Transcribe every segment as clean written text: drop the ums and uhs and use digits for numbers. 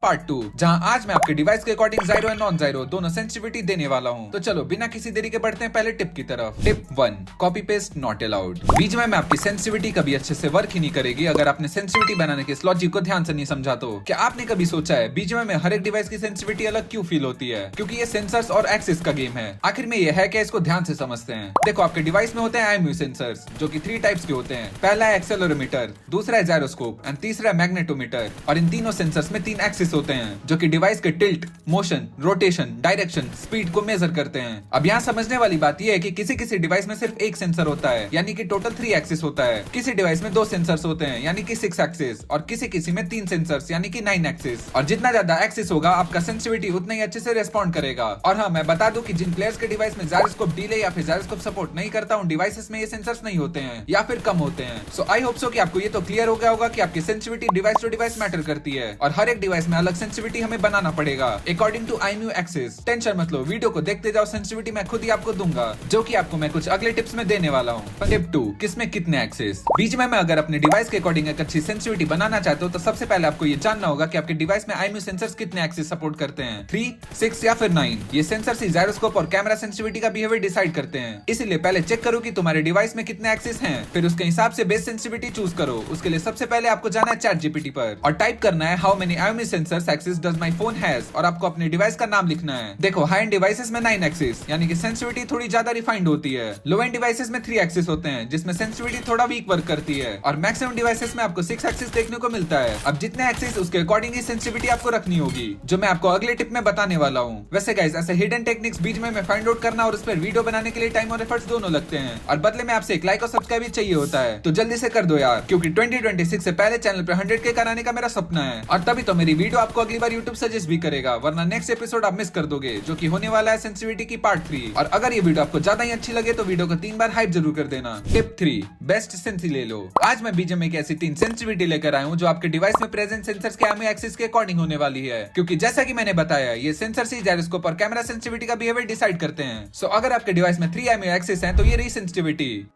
Part 2, जहां आज मैं आपके डिवाइस के अकॉर्डिंग जायरो एंड नॉन जायरो दोनों सेंसिटिविटी देने वाला हूं। तो चलो बिना किसी देरी के बढ़ते हैं पहले टिप की तरफ। Tip 1, copy paste not allowed. BGMI में आपकी सेंसिटिविटी कभी अच्छे से वर्क ही नहीं करेगी अगर आपने सेंसिटिविटी बनाने के इस लॉजिक को ध्यान से नहीं समझा तो। क्या आपने कभी सोचा है बीजीएमआई में हर एक डिवाइस की सेंसिटिविटी अलग क्यों फील होती है? क्योंकि ये सेंसर्स और एक्सिस का गेम है। आखिर में ये है क्या, इसको ध्यान से समझते हैं। देखो, आपके डिवाइस में होते हैं आईएमयू सेंसर्स, जो कि 3 टाइप्स के होते हैं। पहला है एक्सेलेरोमीटर, दूसरा है जायरोस्कोप एंड तीसरा है मैग्नेटोमीटर। और इन तीनों सेंसर्स में 3 एक्सिस होते हैं जो कि डिवाइस के tilt, motion, rotation, direction, speed को मेजर करते हैं। अब यहाँ समझने वाली बात यह है कि किसी किसी डिवाइस में सिर्फ एक सेंसर होता है, यानी कि टोटल 3 एक्सिस होता है। किसी डिवाइस में 2 सेंसर्स होते हैं, यानी कि 6 एक्सिस, और किसी किसी में 3 सेंसर्स, यानी कि 9 एक्सिस। और जितना ज्यादा एक्सिस होगा आपका सेंसिटिविटी उतना ही अच्छे से रेस्पॉन्ड करेगा। और हाँ, मैं बता दूं कि जिन प्लेयर्स के डिवाइस में जायरोस्कोप डिले या फिर जायरोस्कोप सपोर्ट नहीं करता, उन डिवाइसेस में ये सेंसर्स नहीं होते हैं या फिर कम होते हैं। सो आई होप सो कि आपको ये तो क्लियर हो गया होगा कि आपकी sensitivity device to device matter करती है और हर एक डिवाइस में अलग सेंसिटिविटी हमें बनाना पड़ेगा according to IMU axis. Tension मत लो, वीडियो को देखते जाओ, सेंसिटिविटी मैं खुद ही आपको दूंगा, जो कि आपको मैं कुछ अगले टिप्स में देने वाला हूँ। टिप 2, किसमें कितने एक्सिस। बीजीएमआई में अगर अपने डिवाइस के अकॉर्डिंग एक अच्छी सेंसिटिविटी बनाना चाहते हो तो सबसे पहले आपको ये जानना होगा कि आपके डिवाइस में आईएमयू सेंसर्स कितने एक्सिस सपोर्ट करते हैं, 3, 6 या फिर 9। ये सेंसर्स ही जायरोस्कोप और कैमरा सेंसिटिविटी का बिहेवियर डिसाइड करते हैं। इसीलिए पहले चेक करो कि तुम्हारे डिवाइस में कितने एक्सिस हैं, फिर उसके हिसाब से बेस सेंसिटिविटी चूज करो। उसके लिए सबसे पहले आपको जाना है चैट जीपीटी पर और टाइप करना है how many IMU sensors axis does my phone has, और आपको अपने डिवाइस का नाम लिखना है। देखो, हाई एंड डिवाइसेस में 9 एक्सिस, यानी कि सेंसिटिविटी थोड़ी ज्यादा रिफाइंड होती है। लो एंड डिवाइसेस में 3 एक्सिस होते हैं, जिसमें सेंसिटिविटी थोड़ा वीक वर्क करती है। और मैक्सिमम डिवाइसेस में आपको 6 एक्सिस देखने को मिलता है। अब जितने एक्सिस उसके अकॉर्डिंग ही सेंसिटिविटी आपको रखनी होगी, जो मैं आपको अगले टिप में बताने वाला हूँ। वैसे गाइस, ऐसे हिडन टेक्निक्स बीजीएमआई में फाइंड आउट करना और उस पर वीडियो बनाने के लिए टाइम और एफर्ट्स दोनों लगते हैं, और बदले में आपसे एक लाइक और सब्सक्राइब भी चाहिए होता है। तो जल्दी से कर दो यार, क्योंकि 2026 से पहले चैनल पर 100K कराने का मेरा सपना है। और तभी तो मेरी वीडियो आपको अगली बार यूट्यूब सजेस्ट भी करेगा, वरना नेक्स्ट एपिसोड आप मिस कर दोगे, जो कि होने वाला है सेंसिटिविटी की पार्ट 3। और अगर ये वीडियो आपको ज्यादा ही अच्छी लगे तो वीडियो को 3 बार हाइप जरूर कर देना। टिप 3, बेस्ट सेंसी ले लो। आज मैं बीजीएमआई की ऐसी 3 सेंसिटिविटी लेकर आया हूँ जो आपके डिवाइस में प्रेजेंट सेंसर्स के आईएमयू एक्सिस के अकॉर्डिंग होने वाली है, क्योंकि जैसा कि मैंने बताया ये सेंसर्स ही जायरोस्कोप और कैमरा सेंसिटिविटी का बिहेवियर डिसाइड करते हैं। सो अगर आपके डिवाइस में 3 आईएमयू एक्सिस हैं तो ये रही सेंसिटिविटी,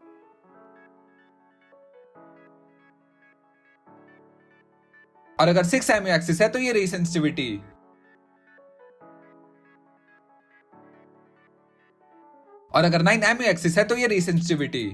और अगर 6 आईएमयू एक्सिस है तो ये रही सेंसिटिविटी, और अगर 9 आईएमयू एक्सिस है तो ये रही सेंसिटिविटी।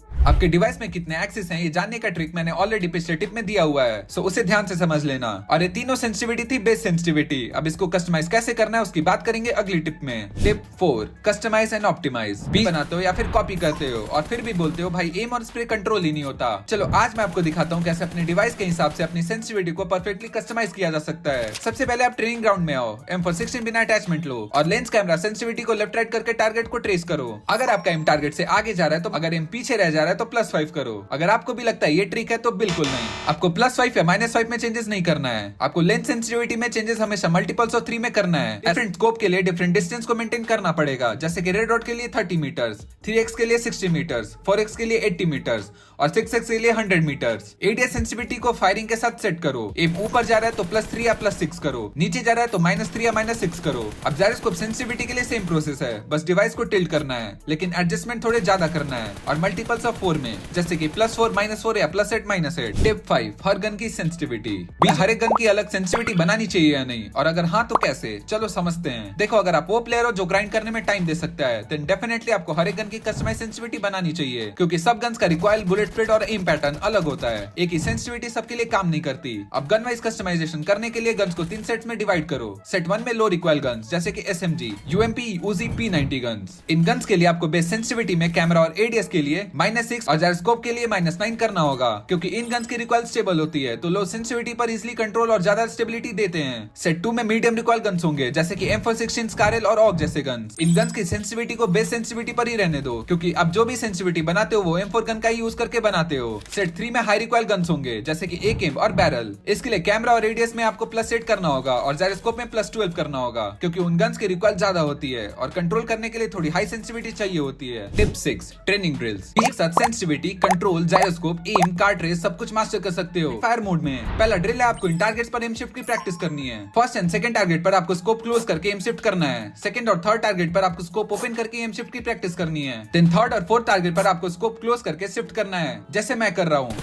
आपके डिवाइस में कितने एक्सिस हैं ये जानने का ट्रिक मैंने ऑलरेडी पिछले टिप में दिया हुआ है, सो उसे ध्यान से समझ लेना। और ये तीनों सेंसिटिविटी थी बेस सेंसिटिविटी। अब इसको कस्टमाइज कैसे करना है उसकी बात करेंगे अगली टिप में। Tip 4, customise and optimise. बी बनाते हो या फिर कॉपी करते हो और फिर भी बोलते हो भाई एम और स्प्रे कंट्रोल ही नहीं होता। चलो आज मैं आपको दिखाता हूँ कैसे अपने डिवाइस के हिसाब से अपनी सेंसिटिविटी को परफेक्टली कस्टमाइज किया जा सकता है। सबसे पहले आप ट्रेनिंग ग्राउंड में आओ, M416 बिना अटैचमेंट लो और लेंस कैमरा सेंसिटिविटी को लेफ्ट राइट करके टारगेट को ट्रेस करो। अगर आपका एम टारगेट से आगे जा रहा है तो, अगर एम पीछे रह जा रहा है तो +5 करो। अगर आपको भी लगता है ये ट्रिक है तो बिल्कुल नहीं, आपको +5 या -5 में चेंजेस नहीं करना है। आपको लेंस सेंसिटिविटी में चेंजेस हमेशा मल्टीपल्स ऑफ 3 में करना है। डिफरेंट स्कोप के लिए डिफरेंट डिस्टेंस को मेंटेन करना पड़ेगा, जैसे कि रेड डॉट के लिए 30 मीटर्स, 3x के लिए 60 मीटर्स, 4x के लिए 80 मीटर्स और 6x के लिए 100 मीटर्स। एडीएस सेंसिटिविटी को फायरिंग के साथ सेट करो। एम ऊपर जा रहा है तो +3 या +6 करो, नीचे जा रहा है तो -3 या -6 करो। अब जायरोस्कोप सेंसिटिविटी के लिए सेम प्रोसेस है, बस डिवाइस को टिल्ट करना है, लेकिन एडजस्टमेंट थोड़े ज्यादा करना है और मल्टीपल्स ऑफ 4 में, जैसे कि +4, -4 या +8, -8। टिप 5, हर गन की सेंसिटिविटी। हर एक गन की अलग सेंसिटिविटी बनानी चाहिए या नहीं, और अगर हाँ तो कैसे, चलो समझते हैं। देखो, अगर आप वो प्लेयर हो जो ग्राइंड करने में टाइम दे सकता है, देन डेफिनेटली आपको हर एक गन की कस्टमाइज सेंसिटिविटी बनानी चाहिए, क्योंकि सब गन्स का रिकॉइल, बुलेट स्पीड और एम पैटर्न अलग होता है। एक ही सेंसिटिविटी सबके लिए काम नहीं करती। अब गन वाइज कस्टमाइजेशन करने के लिए गन्स को 3 सेट्स में डिवाइड करो। सेट 1 में लो रिकॉइल गन्स जैसे कि SMG, UMP, UZI, P90 guns. इन गन्स के लिए आपको बेस सेंसिटिविटी में कैमरा और एडीएस के लिए -6 और जायरोस्कोप के लिए -9 करना होगा, क्योंकि इन गन्स की रिकॉइल स्टेबल होती है तो लो सेंसिटिविटी पर इजीली कंट्रोल और ज्यादा स्टेबिलिटी देते हैं। सेट 2 में मीडियम रिकॉइल गन्स होंगे, जैसे कि M416, स्कारल और ऑग जैसे गन्स। इन गन्स की सेंसिटिविटी को बेस सेंसिटिविटी पर ही रहने दो, क्योंकि अब जो भी सेंसिटिविटी बनाते हो वो M4 गन का ही यूज करके बनाते हो। सेट 3 में हाई रिकॉइल गन्स होंगे, जैसे कि AK और बैरल। इसके लिए कैमरा और रेडियस में आपको +8 करना होगा और जायरोस्कोप में +12 करना होगा, क्योंकि उन गन्स की रिकॉइल ज्यादा होती है और कंट्रोल करने के लिए थोड़ी हाई सेंसिटिविटी चाहिए होती है। Tip 6, training drills. एक साथ सेंसिटिविटी, कंट्रोल, जायरोस्कोप, एम, कार्ट रेस सब कुछ मास्टर कर सकते हो फायर मोड में। पहला ड्रिल है, आपको इन टारगेट्स पर एम शिफ्ट की प्रैक्टिस करनी है। फर्स्ट एंड सेकंड टारगेट पर आपको स्कोप क्लोज करके एम शिफ्ट करना है। सेकंड और थर्ड टारगेट पर आपको स्कोप ओपन करके एम शिफ्ट की प्रैक्टिस करनी है। देन थर्ड और फोर्थ टारगेट पर आपको स्कोप क्लोज करके शिफ्ट करना है, जैसे मैं कर रहा हूँ।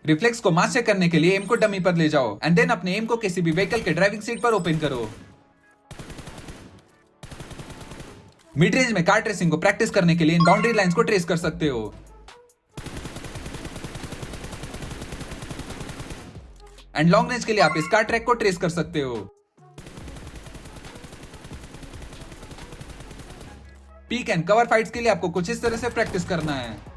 रिफ्लेक्स को मास्टर करने के लिए एम को डमी पर ले जाओ एंड देन अपने एम को किसी भी व्हीकल के ड्राइविंग सीट पर ओपन करो। मिड रेंज में कार ट्रेसिंग को प्रैक्टिस करने के लिए इन बाउंड्री लाइंस को ट्रेस कर सकते हो। एंड लॉन्ग रेंज के लिए आप इस कार ट्रैक को ट्रेस कर सकते हो। पीक एंड कवर फाइट्स के लिए आपको कुछ इस तरह से प्रैक्टिस करना है।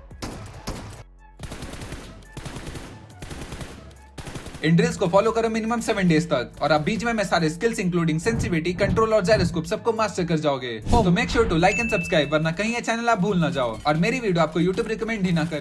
इन ड्रिल्स को फॉलो करो मिनिमम 7 डेज तक और आप बीच में सारे स्किल्स इंक्लूडिंग सेंसिटिविटी, कंट्रोल और जायरोस्कोप सबको मास्टर कर जाओगे। तो make sure to like and subscribe, वरना कहीं ये चैनल आप भूल ना जाओ और मेरी वीडियो आपको यूट्यूब रिकमेंड ही ना करे।